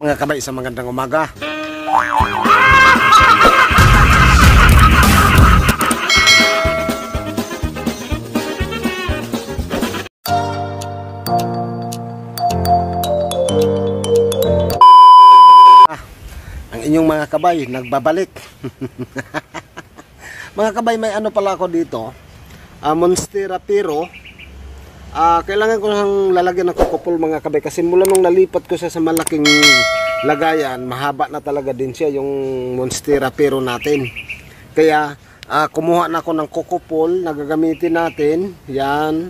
Mga kabay, sa magandang umaga. Ang inyong mga kabay nagbabalik. Mga kabay, may ano pala ako dito, Monstera pero kailangan ko nang lalagyan ng kukupol mga kabay, kasi mula nung nalipat ko siya sa malaking lagayan, mahaba na talaga din siya yung Monstera pero natin. Kaya kumuha na ako ng kukupol na gagamitin natin. Yan,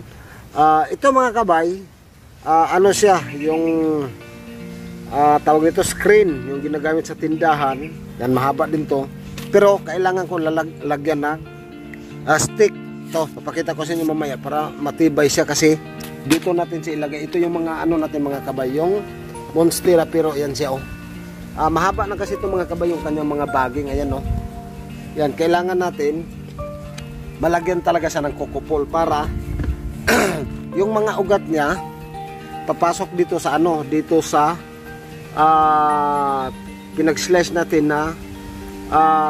ito mga kabay, ano siya, yung tawag ito screen, yung ginagamit sa tindahan. Yan, mahaba din to, pero kailangan ko lalagyan ng stick. Ito, papakita ko sa inyo mamaya para matibay siya, kasi dito natin siya ilagay. Ito yung mga ano natin mga kabay, yung Monstera pero yan siya, oh. Mahaba na kasi ito mga kabay yung kanyang mga baging. Ayan, oh. Yan, kailangan natin malagyan talaga siya ng kukupol para yung mga ugat niya papasok dito sa ano, dito sa pinag-slash natin na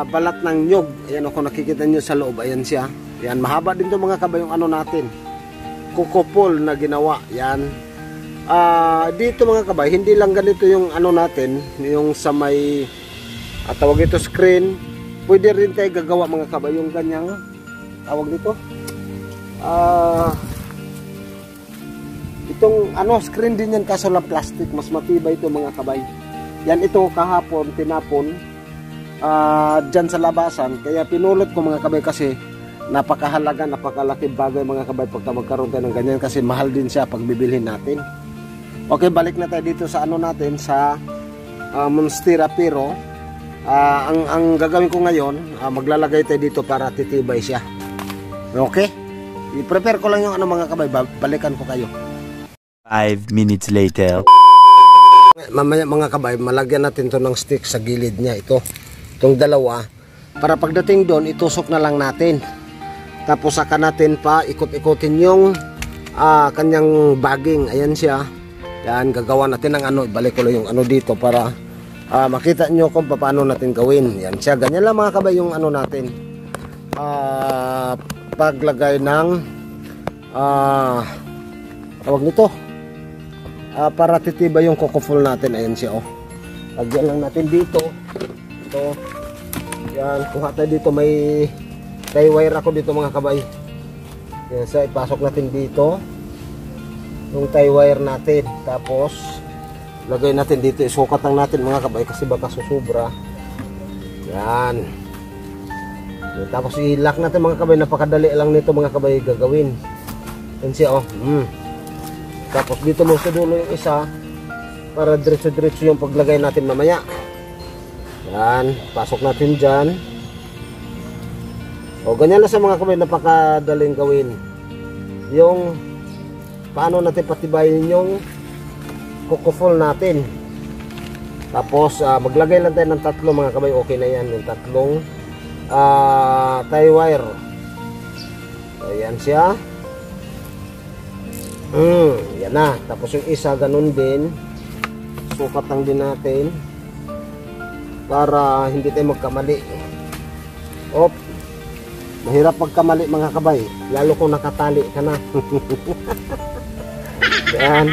balat ng nyug. Ayan, kung nakikita nyo sa loob, ayan siya. Yan, mahaba din to mga kabay yung ano natin, kukupol na ginawa. Yan, dito mga kabay, hindi lang ganito yung ano natin, yung sa may tawag ito screen. Pwede rin tayo gagawa mga kabay yung ganyang tawag dito, itong ano screen din yan, kaso lang plastic, mas matibay ito mga kabay. Yan, ito kahapon tinapon dyan sa labasan, kaya pinulot ko mga kabay, kasi napakahalaga, napakalaki bagay mga kabay pagka magkaroon tayo ng ganyan, kasi mahal din siya pag bibilhin natin. Okay, balik na tayo dito sa ano natin, sa Monstera pero ang gagawin ko ngayon, maglalagay tayo dito para titibay siya. Okay, i-prepare ko lang yung ano mga kabay, balikan ko kayo 5 minutes later. Mamaya mga kabay, malagyan natin to ng stick sa gilid niya, itong dalawa, para pagdating doon itusok na lang natin. Tapos saka natin pa ikot-ikotin yung kanyang baging. Ayan siya. Yan, gagawa natin ng ano, ibalik ko lang yung ano dito para makita nyo kung paano natin gawin. Yan siya, ganyan lang mga kabay yung ano natin, paglagay ng tawag nito, para titibay yung kukupol natin. Ayan siya, oh. Lagyan lang natin dito. Ito. Yan, kuha tayo dito, may tie wire ako dito mga kabay. Yan, so ipasok natin dito yung tie wire natin, tapos lagay natin dito, isukat lang natin mga kabay, kasi baka susubra. Yan. Yan, tapos i-lock natin mga kabay, napakadali lang nito mga kabay gagawin. Yan siya, oh. Tapos dito mo sa dulo yung isa, para diretso-diretso yung paglagay natin mamaya. Yan, pasok natin dyan. O, ganyan lang sa mga kabay, napakadaling gawin. Yung paano natin patibayin yung kukupol natin. Tapos maglagay lang tayo ng tatlo mga kabay, okay na yan, yung tatlong tie wire. Ayan siya. Yan na. Tapos yung isa ganun din, sukat lang din natin para hindi tayo magkamali. Op, mahirap magkamali mga kabay, lalo kung nakatali ka na. Yan,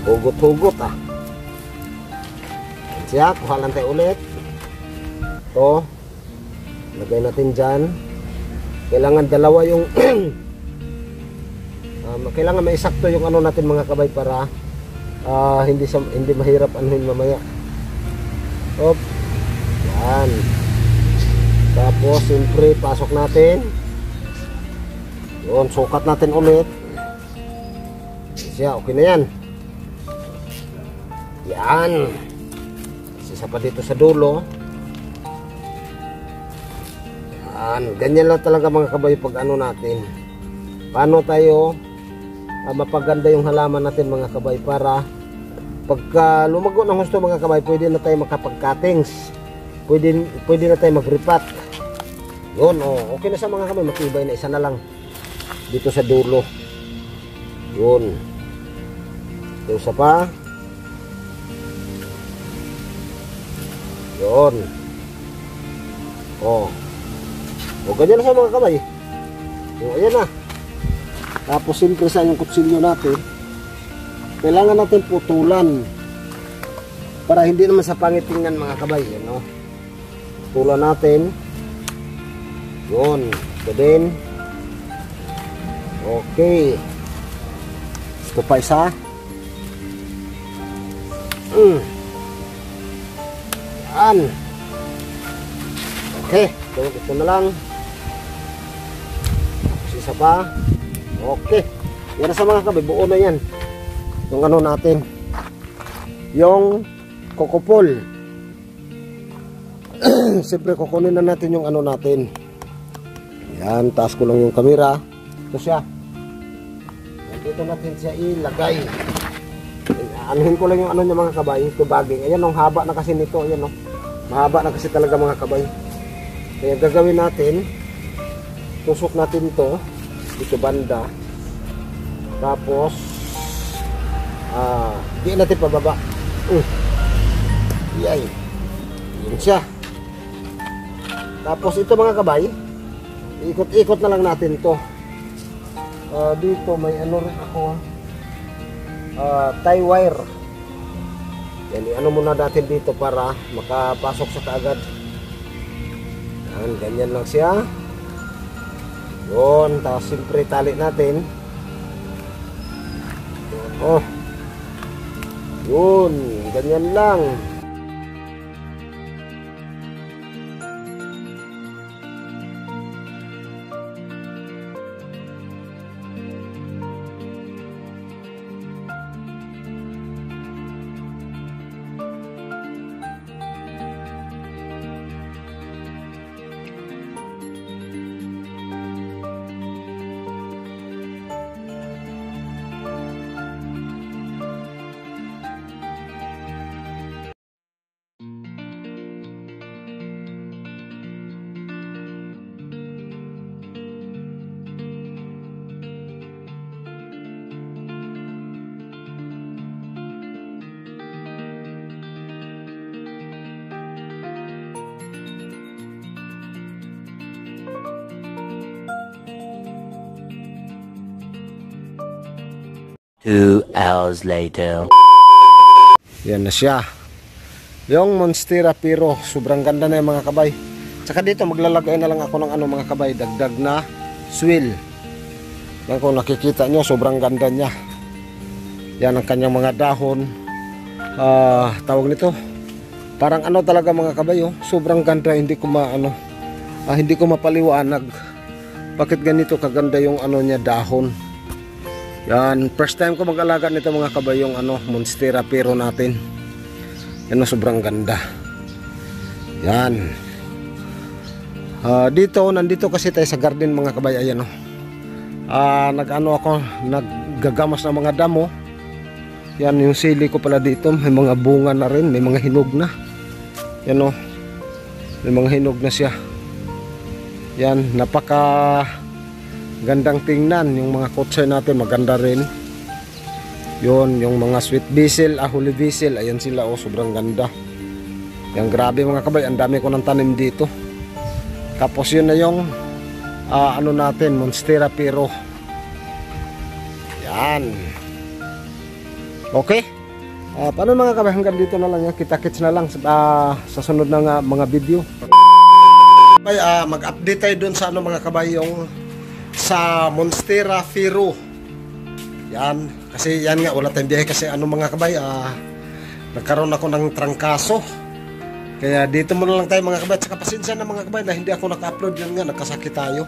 hugot-hugot Yan siya, kuha lang tayo ulit. Ito, lagay natin dyan. Kailangan dalawa yung kailangan may sakto yung ano natin mga kabay, para hindi mahirap anuhin mamaya. Op, yan. Tapos siyempre pasok natin yun, sukat natin ulit. Siya, okay na yan. Yan, isa pa dito sa dulo. Yan, ganyan lang talaga mga kabay pag ano natin, paano tayo mapaganda yung halaman natin mga kabay, para pagka lumago ng gusto mga kabay, pwede na tayo makapag-cuttings, pwede na tayo mag-repat. Yun, oh, okay na sa mga kabay, matibay na. Isa na lang dito sa dulo. Yun, ito isa pa. Yun. Oh. O, ganyan na sa mga kamay. O, ayan na. Tapos siyempre sa yung kutsilyo natin, kailangan natin putulan para hindi naman sa pangitingan mga kabay. Yan, no? Putulan natin. Yun. Ito din. Okay. Ito pa isa. Yan. Okay. Ito na lang. Tapos isa pa. Okay. Yan sa mga kabay. Buo na yan. Yung ano natin. Yung kokopol. Siyempre kukunin na natin yung ano natin. Yan. Taas ko lang yung camera. Ito siya. Dito natin siya ilagay. Anuhin ko lang yung ano niya mga kabay. Ito baging. Ayan, ang haba na kasi nito. Ayan, no? Mahaba na kasi talaga mga kabay. Kaya gagawin natin, tusok natin ito dito banda. Tapos di natin pababa. Yay. Yun siya. Tapos ito mga kabay, ikot-ikot na lang natin ito. Dito may ano rin ako, tie wire. Yan, ano muna natin dito para makapasok sa kaagad. Yan, ganyan lang siya. Yun, tapos siyempre tali natin. Oh. Yun, ganyan lang. Two hours later. Yan na siya. Yung Monstera Piro, sobrang ganda na yung mga kabay. Tsaka dito maglalagay na lang ako ng ano mga kabay, dagdag na swill. Yan, kung nakikita nyo, sobrang ganda niya. Yan ang kanyang mga dahon. Tawag nito, parang ano talaga mga kabay, oh. Sobrang ganda, hindi ko hindi ko mapaliwanag bakit ganito kaganda yung ano niya, dahon. Yan, first time ko mag-alaga nito mga kabay, yung ano, Monstera Piro natin. Yan, sobrang ganda. Yan. Nandito kasi tayo sa garden mga kabay. Ayan, naggagamas ng mga damo. Yan, yung sili ko pala dito, may mga bunga na rin, may mga hinog na. Yan, may mga hinog na siya. Yan, napaka gandang tingnan. Yung mga kutsa natin maganda rin. Yun, yung mga sweet basil, holy basil, ayan sila, sobrang ganda. Yan, grabe mga kabay, ang dami ko ng tanim dito. Tapos yun na yung ano natin, Monstera Piro. Yan. Okay. Paano mga kabay, hanggang dito na lang yan. Kita-kits na lang sa sunod na mga video. Mag-update tayo dun sa ano mga kabay, yung sa Monstera Piro. Yan, kasi yan nga, wala tayong biyahe kasi ano mga kabay, nagkaroon ako ng trangkaso. Kaya dito muna lang tayo mga kabay. Tsaka pasensya na mga kabay na hindi ako naka-upload, yun nga, nagkasakit tayo.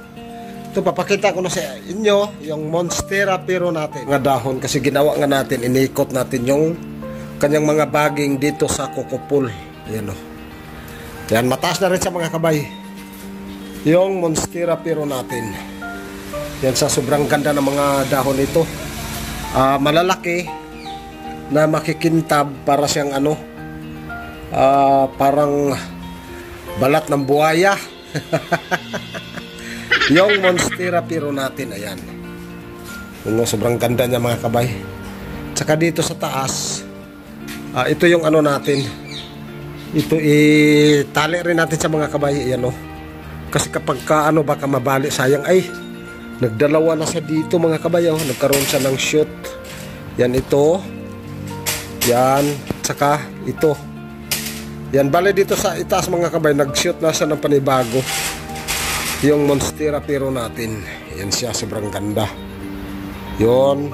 Ito, papakita ko na sa inyo yung Monstera Piro natin, nga dahon, kasi ginawa nga natin, inikot natin yung kanyang mga baging dito sa kokopol. Yan, yan, mataas na rin sa mga kabay yung Monstera Piro natin. Yan, sa sobrang ganda ng mga dahon ito. Malalaki na makikintab, para siyang ano, parang balat ng buhaya. Yung Monstera Piro natin, ayan. Sobrang ganda niya mga kabay. Tsaka dito sa taas, ito yung ano natin, ito itali rin natin sa mga kabay. Yan, oh. Kasi kapag ka, ano, baka mabali, sayang. Ay, nagdalawa na siya dito mga kabay, oh. Nagkaroon siya ng shoot. Yan, ito. Yan, saka ito. Yan, bali dito sa itaas mga kabay, nag-shoot na siya ng panibago. Yung Monstera Pero natin. Yan siya, sobrang ganda. Yun.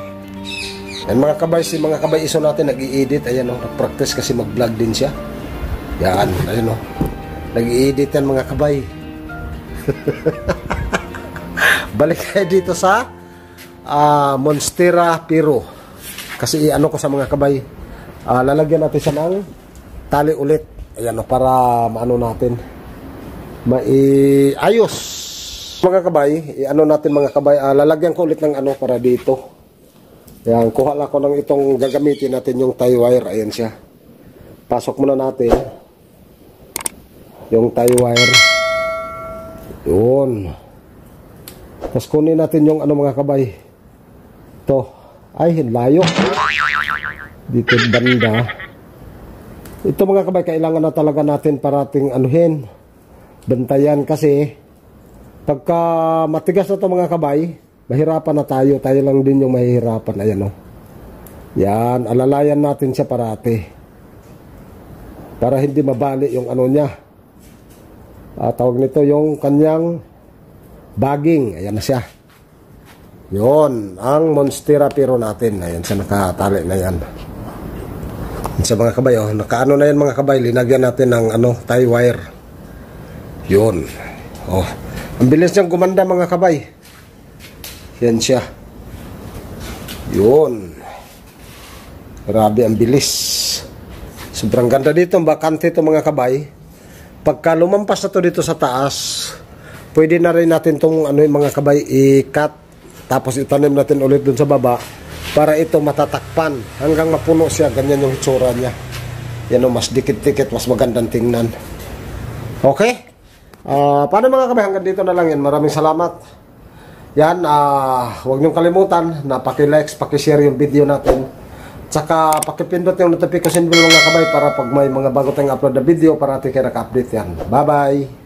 Yan mga kabay, si mga kabay iso natin nag-i-edit. Ayan, oh, nag-practice kasi mag-vlog din siya. Yan, ayun, oh. Nag-i-edit yan mga kabay. Balik kayo dito sa Monstera Pero. Kasi ano ko sa mga kabay, lalagyan natin siya ng tali ulit. Ayan, oh, para maano natin, maiayos mga kabay. Ano natin mga kabay, lalagyan ko ulit ng ano para dito. Ayan, kuha lang ko ng itong gagamitin natin, yung tie wire. Ayan siya. Pasok muna natin yung tie wire. Yun. Tapos kunin natin yung ano mga kabay. Ito. Ay, layo. Dito banda. Ito mga kabay, kailangan na talaga natin parating anuhin. Bantayan kasi pagka matigas na ito mga kabay, mahirapan na tayo. Tayo lang din yung mahihirapan. Ayan, oh. Yan, alalayan natin siya parati. Para hindi mabali yung ano niya. Tawag nito yung kanyang bagging. Ayan na siya. Yun, ang Monstera Pero natin. Ayan siya, nakatali na yan. Sa mga kabay, oh, nakaano na yan mga kabay. Linagyan natin ng ano, tie wire. Yun. Oh, ang bilis niyang gumanda mga kabay. Yan siya. Yun. Grabe ang bilis. Sobrang ganda dito. Bakante ito mga kabay. Pagka lumampas na to dito sa taas, pwede na rin natin itong ano, mga kabay i-cut. Tapos itanim natin ulit dun sa baba para ito matatakpan hanggang mapuno siya. Ganyan yung hitsura niya. Yan, mas dikit-dikit, mas magandang tingnan. Okay? Paano mga kabay? Hanggang dito na lang yan. Maraming salamat. Yan, huwag niyong kalimutan na paki-like, paki-share yung video natin. Tsaka pakipindot yung notification bell mga kabay para pag may mga bago tayong upload na video, parati kayo naka-update yan. Bye-bye!